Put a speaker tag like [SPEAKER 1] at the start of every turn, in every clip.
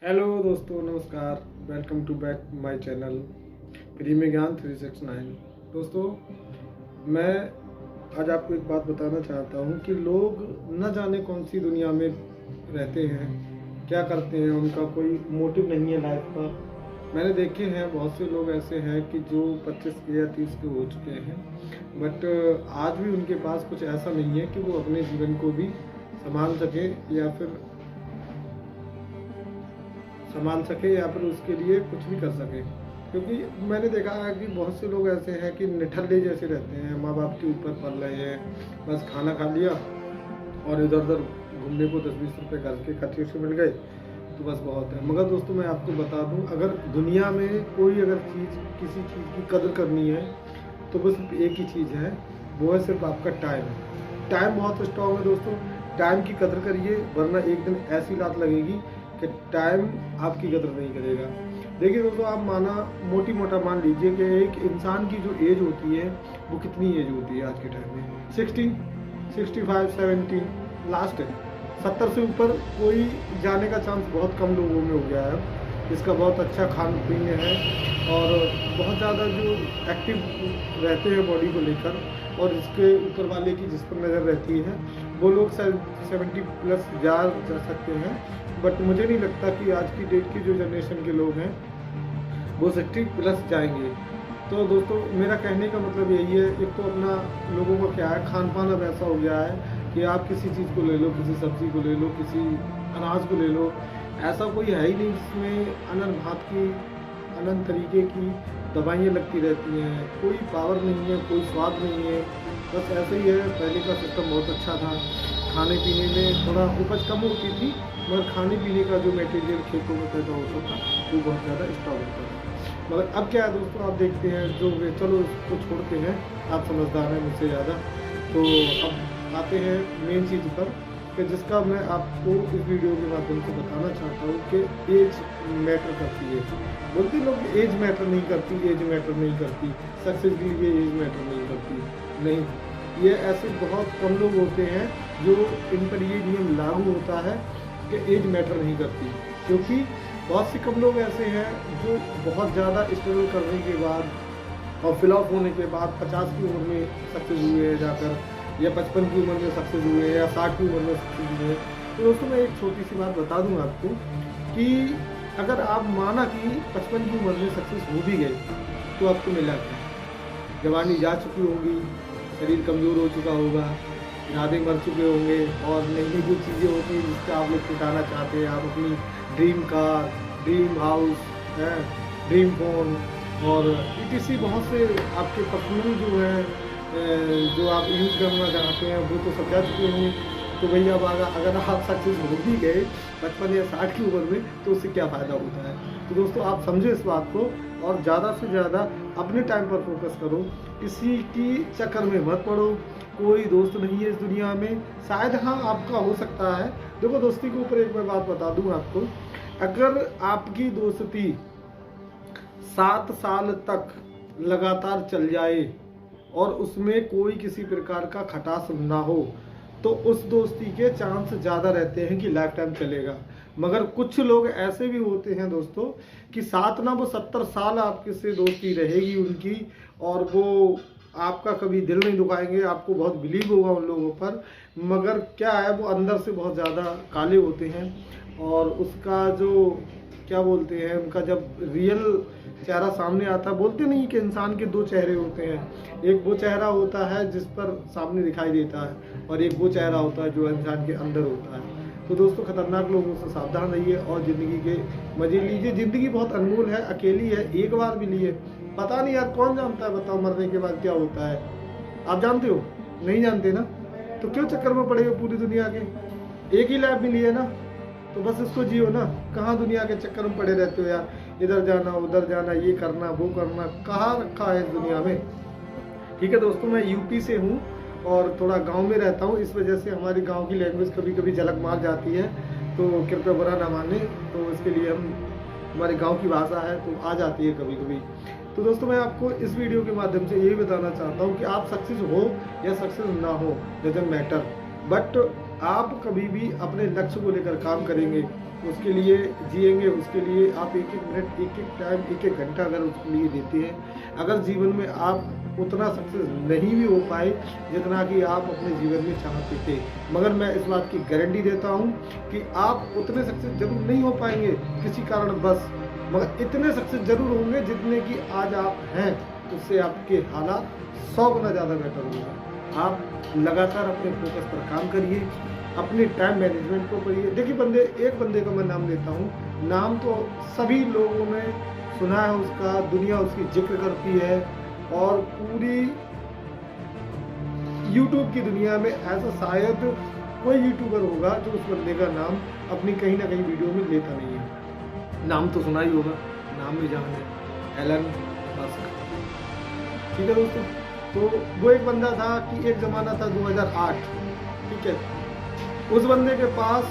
[SPEAKER 1] Hello दोस्तों, नमस्कार। Welcome to back my channel Premier Gyan 369। दोस्तों, मैं आज आपको एक बात बताना चाहता हूँ कि लोग न जाने कौन सी दुनिया में रहते हैं, क्या करते हैं, उनका कोई मोटिव नहीं है लाइफ का। मैंने देखे हैं बहुत से लोग ऐसे हैं कि जो 25 के या 30 के हो चुके हैं, बट आज भी उनके पास कुछ ऐसा नहीं है कि वो अपने जीवन को भी संभाल सके या फिर उसके लिए कुछ भी कर सके। क्योंकि मैंने देखा है कि बहुत से लोग ऐसे हैं कि निठल्ले जैसे रहते हैं, माँ बाप के ऊपर पल रहे हैं, बस खाना खा लिया और इधर उधर घूमने को 10-20 रुपये घर के खर्चे से मिल गए तो बस बहुत है। मगर दोस्तों, मैं आपको बता दूं, अगर दुनिया में अगर किसी चीज़ की कदर करनी है तो बस एक ही चीज़ है, वो है सिर्फ आपका टाइम। टाइम बहुत स्ट्रॉन्ग है दोस्तों, टाइम की कदर करिए, वरना एक दिन ऐसी लात लगेगी कि टाइम आपकी कदर नहीं करेगा। देखिए दोस्तों, आप मोटा मान लीजिए कि एक इंसान की जो एज होती है वो कितनी एज होती है आज के टाइम में, 60, 65, 70 लास्ट है। 70 से ऊपर कोई जाने का चांस बहुत कम लोगों में हो गया है। इसका बहुत अच्छा खान पीन है और बहुत ज़्यादा जो एक्टिव रहते हैं बॉडी को लेकर, और इसके ऊपर वाले की जिस पर नज़र रहती है वो लोग 70+ जा सकते हैं। बट मुझे नहीं लगता कि आज की डेट की जो जनरेशन के लोग हैं वो 60+ जाएंगे। तो दोस्तों, मेरा कहने का मतलब यही है, एक तो अपना लोगों का क्या है, खान पान अब ऐसा हो गया है कि आप किसी चीज़ को ले लो, किसी सब्ज़ी को ले लो, किसी अनाज को ले लो, ऐसा कोई है ही नहीं जिसमें अनंत तरीके की दवाइयाँ लगती रहती हैं। कोई पावर नहीं है, कोई स्वाद नहीं है, बस ऐसे ही है। पहले का सिस्टम बहुत अच्छा था, खाने पीने में थोड़ा उपज कम होती थी, मगर खाने पीने का जो मटेरियल खेतों में पैदा होता था वो बहुत ज़्यादा स्ट्रॉन्ग होता था। मगर अब क्या है दोस्तों, आप देखते हैं जो चलो उसको छोड़ते हैं, आप समझदार हैं मुझसे ज़्यादा। तो अब आते हैं मेन चीज़ पर कि जिसका मैं आपको इस वीडियो के माध्यम से बताना चाहता हूँ कि एज मैटर करती है। बोलते लोग एज मैटर नहीं करती, एज मैटर नहीं करती, सक्सेस के लिए एज मैटर नहीं करती। नहीं, ये ऐसे बहुत कम लोग होते हैं जो इन पर ये नियम लागू होता है कि एज मैटर नहीं करती। क्योंकि बहुत से कम लोग ऐसे हैं जो बहुत ज़्यादा स्ट्रगल करने के बाद और फ्लॉप होने के बाद 50 की उम्र में सक्सेस हुए हैं जाकर, या 55 की उम्र में सक्सेस हुए हैं, या 60 की उम्र में सक्सेस हुए हैं। तो दोस्तों, मैं एक छोटी सी बात बता दूं आपको कि अगर आप माना कि 55 की उम्र में सक्सेस हो भी गए तो आपको मिला क्या? जवानी जा चुकी होगी, शरीर कमज़ोर हो चुका होगा, इरादे मर चुके होंगे, और नई नई जो चीज़ें होती हैं जिसका आप लोग छुटाना चाहते हैं, आप अपनी dream car, dream house, dream phone और इसी बहुत से आपके पर्सनल जो है जो आप यूज़ करना चाहते हैं वो तो सब जा चुके होंगे। तो भैया अब अगर आप सक्सेस हो भी गए 55 या 60 की उम्र में तो उससे क्या फ़ायदा होता है? तो दोस्तों, आप समझो इस बात को और ज़्यादा से ज़्यादा अपने टाइम पर फोकस करो, किसी की चक्कर में मत पड़ो। कोई दोस्त नहीं है इस दुनिया में, शायद हाँ आपका हो सकता है। देखो, दोस्ती के ऊपर एक मैं बात बता दूँ आपको, अगर आपकी दोस्ती 7 साल तक लगातार चल जाए और उसमें कोई किसी प्रकार का खटास ना हो तो उस दोस्ती के चांस ज़्यादा रहते हैं कि लाइफ टाइम चलेगा। मगर कुछ लोग ऐसे भी होते हैं दोस्तों कि साथ ना वो 70 साल आपके से दोस्ती रहेगी उनकी, और वो आपका कभी दिल नहीं दुखाएंगे, आपको बहुत बिलीव होगा उन लोगों पर। मगर क्या है, वो अंदर से बहुत ज़्यादा काले होते हैं, और उसका जो क्या बोलते हैं, उनका जब रियल चेहरा सामने आता है, बोलते नहीं कि इंसान के 2 चेहरे होते हैं, एक वो चेहरा होता है जिस पर सामने दिखाई देता है, और एक वो चेहरा होता है जो इंसान के अंदर होता है। तो दोस्तों, खतरनाक लोगों से सावधान रहिए और ज़िंदगी के मज़े लीजिए। ज़िंदगी बहुत अनमोल है, अकेली है, एक बार भी लिए, पता नहीं यार कौन जानता है, बताओ मरने के बाद क्या होता है? आप जानते हो? नहीं जानते ना, तो क्यों चक्कर में पड़े हो पूरी दुनिया के? एक ही लाइफ मिली है ना, तो बस इसको जियो ना। कहाँ दुनिया के चक्कर में पड़े रहते हो यार, इधर जाना उधर जाना, ये करना वो करना, कहाँ रखा है इस दुनिया में? ठीक है दोस्तों, मैं यूपी से हूँ और थोड़ा गांव में रहता हूँ, इस वजह से हमारी गांव की लैंग्वेज कभी कभी झलक मार जाती है, तो कृपया बुरा ना माने। तो इसके लिए हमारे गांव की भाषा है तो आ जाती है कभी कभी। तो दोस्तों, मैं आपको इस वीडियो के माध्यम से यही बताना चाहता हूँ कि आप सक्सेस हो या सक्सेस ना हो, डजंट मैटर, बट आप कभी भी अपने लक्ष्य को लेकर काम करेंगे उसके लिए जिएंगे, उसके लिए आप एक एक मिनट, एक एक टाइम, एक एक घंटा अगर उसके लिए देते हैं, अगर जीवन में आप उतना सक्सेस नहीं भी हो पाए जितना कि आप अपने जीवन में चाहते थे, मगर मैं इस बात की गारंटी देता हूं कि आप उतने सक्सेस जरूर नहीं हो पाएंगे किसी कारण बस, मगर इतने सक्सेस जरूर होंगे जितने कि आज आप हैं, उससे आपके हालात 100 गुना ज़्यादा बेटर होंगे। आप लगातार अपने फोकस पर काम करिए, अपने टाइम मैनेजमेंट को करिए। देखिए एक बंदे का मैं नाम लेता हूँ, नाम तो सभी लोगों ने सुना है उसका, दुनिया उसकी जिक्र करती है, और पूरी यूट्यूब की दुनिया में ऐसा शायद कोई यूट्यूबर होगा जो उस बंदे का नाम अपनी कहीं ना कहीं वीडियो में लेता नहीं है। नाम तो सुना ही होगा, नाम भी जान है, एलन मस्क। ठीक है दोस्तों, तो वो एक बंदा था कि एक ज़माना था 2008, ठीक है, उस बंदे के पास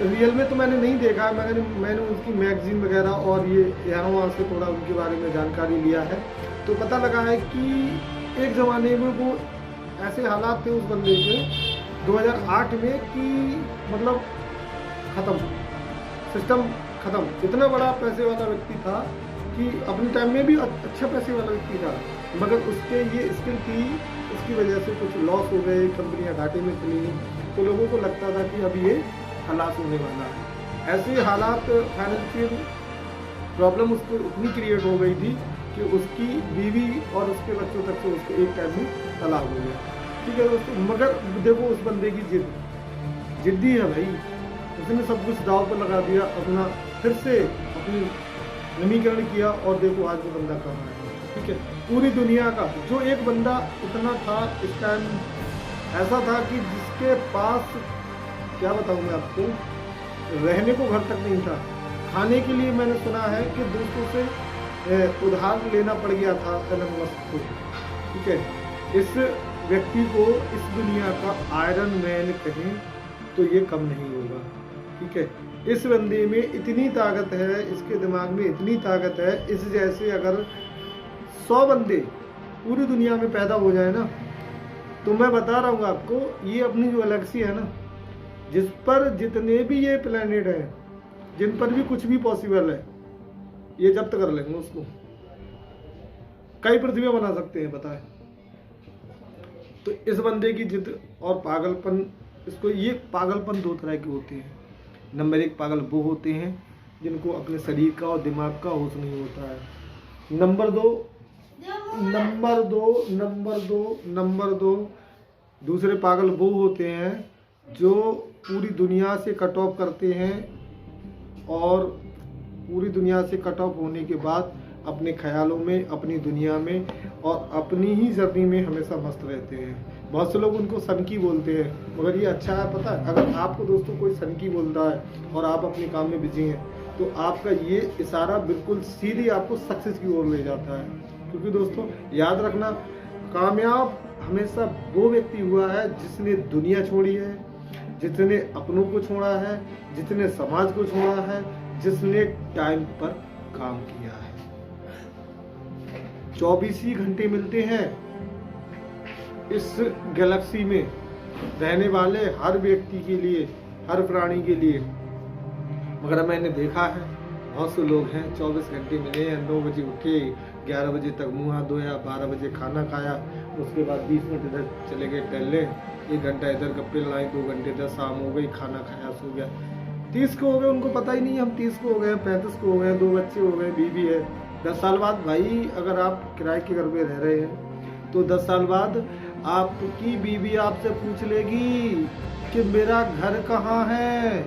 [SPEAKER 1] रियल में तो मैंने नहीं देखा, मैंने उसकी मैगजीन वगैरह और ये यहाँ वहाँ से थोड़ा उनके बारे में जानकारी लिया है, तो पता लगा है कि एक ज़माने में वो ऐसे हालात थे उस बंदे के 2008 में कि मतलब ख़त्म, सिस्टम ख़त्म। इतना बड़ा पैसे वाला व्यक्ति था कि अपने टाइम में भी अच्छा पैसे वाला व्यक्ति था, मगर उसके ये स्किल थी, उसकी वजह से कुछ लॉस हो गए, कंपनियां घाटे में चली, तो लोगों को लगता था कि अब ये खलास होने वाला है। ऐसे हालात, फाइनेंशियल प्रॉब्लम उसको इतनी क्रिएट हो गई थी कि उसकी बीवी और उसके बच्चों तक से उसको एक टाइम में तलाक हो गया। ठीक है दोस्तों, मगर देखो उस बंदे की जिद्दी है भाई, उसने सब कुछ दाव पर लगा दिया, अपना फिर से अपनी नवीकरण किया, और देखो आज वो बंदा कहाँ है। ठीक है, पूरी दुनिया का जो एक बंदा इतना था इस टाइम, ऐसा था कि जिसके पास क्या बताऊँ मैं आपको, रहने को घर तक नहीं था, खाने के लिए मैंने सुना है कि दोस्तों से उधार लेना पड़ गया था एलन मस्क को। ठीक है, इस व्यक्ति को इस दुनिया का आयरन मैन कहें तो ये कम नहीं होगा। ठीक है, इस बंदे में इतनी ताकत है, इसके दिमाग में इतनी ताकत है, इस जैसे अगर 100 बंदे पूरी दुनिया में पैदा हो जाए ना, तो मैं बता रहा हूँ आपको, ये अपनी जो गैलेक्सी है ना, जिस पर जितने भी ये प्लेनेट हैं, जिन पर भी कुछ भी पॉसिबल है, ये जब्त कर लेंगे उसको, कई पृथ्वियां बना सकते हैं, बताएं। तो इस बंदे की जिद और पागलपन, इसको ये पागलपन दो तरह के होते हैं। नंबर 1 पागल वो होते हैं जिनको अपने शरीर का और दिमाग का होश नहीं होता है। नंबर दो दूसरे पागल वो होते हैं जो पूरी दुनिया से कट ऑफ करते हैं, और पूरी दुनिया से कट ऑफ होने के बाद अपने ख्यालों में, अपनी दुनिया में और अपनी ही जर्नी में हमेशा मस्त रहते हैं। बहुत से लोग उनको सनकी बोलते हैं, मगर ये अच्छा है, पता है, अगर आपको दोस्तों कोई सनकी बोलता है और आप अपने काम में बिजी हैं, तो आपका ये इशारा बिल्कुल सीधी आपको सक्सेस की ओर ले जाता है। क्योंकि दोस्तों याद रखना, कामयाब हमेशा वो व्यक्ति हुआ है जिसने दुनिया छोड़ी है, जिसने अपनों को छोड़ा है, जिसने समाज को छोड़ा है, जिसने टाइम पर काम किया है। 24 ही घंटे मिलते हैं इस गैलेक्सी में रहने वाले हर व्यक्ति के लिए, हर प्राणी के लिए, मगर मैंने देखा है बहुत से लोग हैं 24 घंटे मिले हैं, 9 बजे उठे, 11 बजे तक मुँह हाथ धोया, 12 बजे खाना खाया, उसके बाद 20 मिनट इधर चले गए टहलने, 1 घंटा इधर गप्पे लड़ाई, 2 घंटे इधर, शाम हो गई, खाना खाया, सो गया। 30 को हो गए, उनको पता ही नहीं हम 30 को हो गए, 35 को हो गए, 2 बच्चे हो गए, बीवी है। 10 साल बाद भाई अगर आप किराए के घर में रह रहे हैं तो 10 साल बाद आपकी बीवी आपसे पूछ लेगी कि मेरा घर कहाँ है।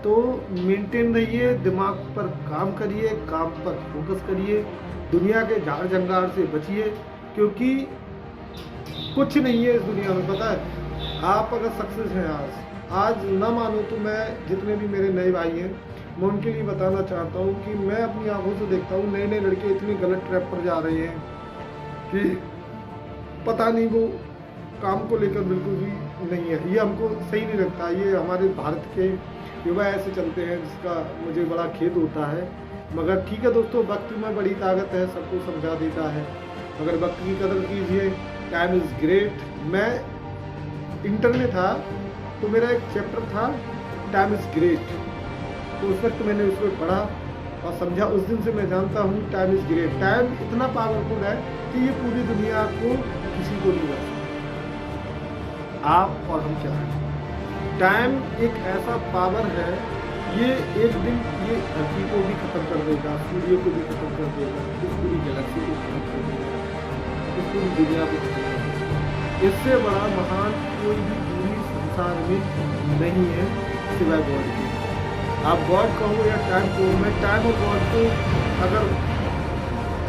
[SPEAKER 1] तो मेंटेन रहिए, दिमाग पर काम करिए, काम पर फोकस करिए, दुनिया के झाड़ झंगार से बचिए, क्योंकि कुछ नहीं है इस दुनिया में, पता है। आप अगर सक्सेस हैं आज ना मानो तो मैं, जितने भी मेरे नए भाई हैं, मैं उनके लिए बताना चाहता हूँ कि मैं अपनी आंखों से देखता हूँ नए नए लड़के इतने गलत ट्रैप पर जा रहे हैं कि पता नहीं, वो काम को लेकर बिल्कुल भी नहीं है। ये हमको सही नहीं लगता। ये हमारे भारत के युवा ऐसे चलते हैं जिसका मुझे बड़ा खेद होता है। मगर ठीक है दोस्तों, वक्त में बड़ी ताकत है, सबको समझा देता है। अगर वक्त की कदर कीजिए, टाइम इज़ ग्रेट। मैं इंटर में था तो मेरा एक चैप्टर था टाइम इज़ ग्रेट, तो उस वक्त मैंने उसमें पढ़ा और समझा। उस दिन से मैं जानता हूँ टाइम इज़ ग्रेट। टाइम इतना पावरफुल है कि ये पूरी दुनिया को किसी को नहीं बचा सकता, आप और हम चाहें। टाइम एक ऐसा पावर है, ये एक दिन ये धरती को भी खत्म कर देगा, सूर्य को भी खत्म कर देगा, इस पूरी गैलेक्सी को खत्म कर देगा, इस पूरी दुनिया को खत्म कर देगा। इससे बड़ा महान कोई भी पूरी संसार में नहीं है सिवाय गॉड की। आप गॉड कहो या टाइम कहो, मैं टाइम और गॉड को अगर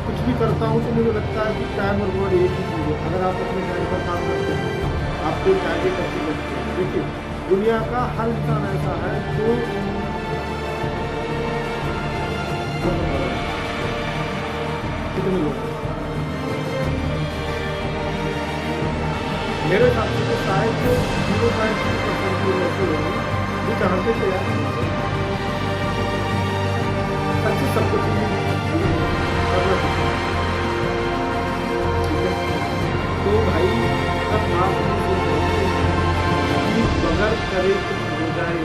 [SPEAKER 1] कुछ भी करता हूँ तो मुझे लगता है कि टाइम और गॉड एक ही चीज़ है। अगर आप अपने टाइम पर काम करते हैं, आप कोई कार्य करते करते हैं, देखिए दुनिया का हर इंसान ऐसा है जो कितने लोग मेरे हिसाब से तो शायद 0.3% लोग ऐसे लोग हैं जो चाहते थे यार सच्ची सब कुछ करना चाहिए। ठीक है, तो भाई अब आप बगैर करे कुछ हो जाए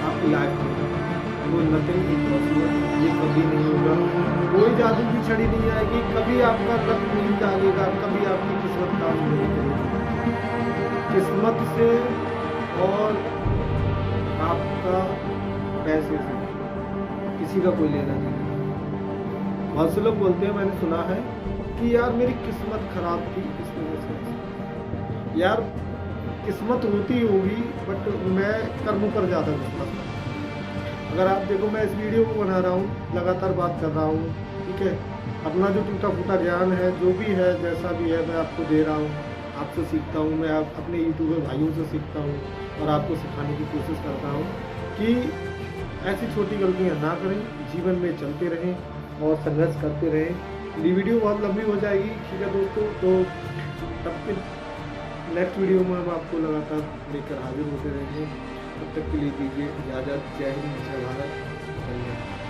[SPEAKER 1] आपकी लाइफ में, वो नथिंग इम्पॉसिबल, ये कभी नहीं होगा। कोई जादू की छड़ी नहीं आएगी, कभी आपका लक नहीं जागेगा, कभी आपकी किस्मत काम नहीं करेगी। किस्मत से और आपका पैसे से किसी का कोई लेना नहीं। बहुत से लोग बोलते हैं, मैंने सुना है कि यार मेरी किस्मत खराब थी इस वजह से। यार किस्मत होती होगी, बट मैं कर्मों पर ज़्यादा विश्वास करता हूँ। अगर आप देखो, मैं इस वीडियो को बना रहा हूँ, लगातार बात कर रहा हूँ, ठीक है, अपना जो टूटा फूटा ज्ञान है, जो भी है, जैसा भी है, मैं आपको दे रहा हूँ, आपसे सीखता हूँ, मैं अपने यूट्यूबर भाइयों से सीखता हूँ और आपको सिखाने की कोशिश करता हूँ कि ऐसी छोटी गलतियाँ ना करें, जीवन में चलते रहें और संघर्ष करते रहें। ये वीडियो बहुत लंबी हो जाएगी, ठीक है दोस्तों, तो तब तक नेक्स्ट वीडियो में हम आपको लगातार लेकर हाजिर होते रहेंगे। तब तक के लिए दीजिए इजाज़त। जय हिंद, जय भारत, धन्यवाद।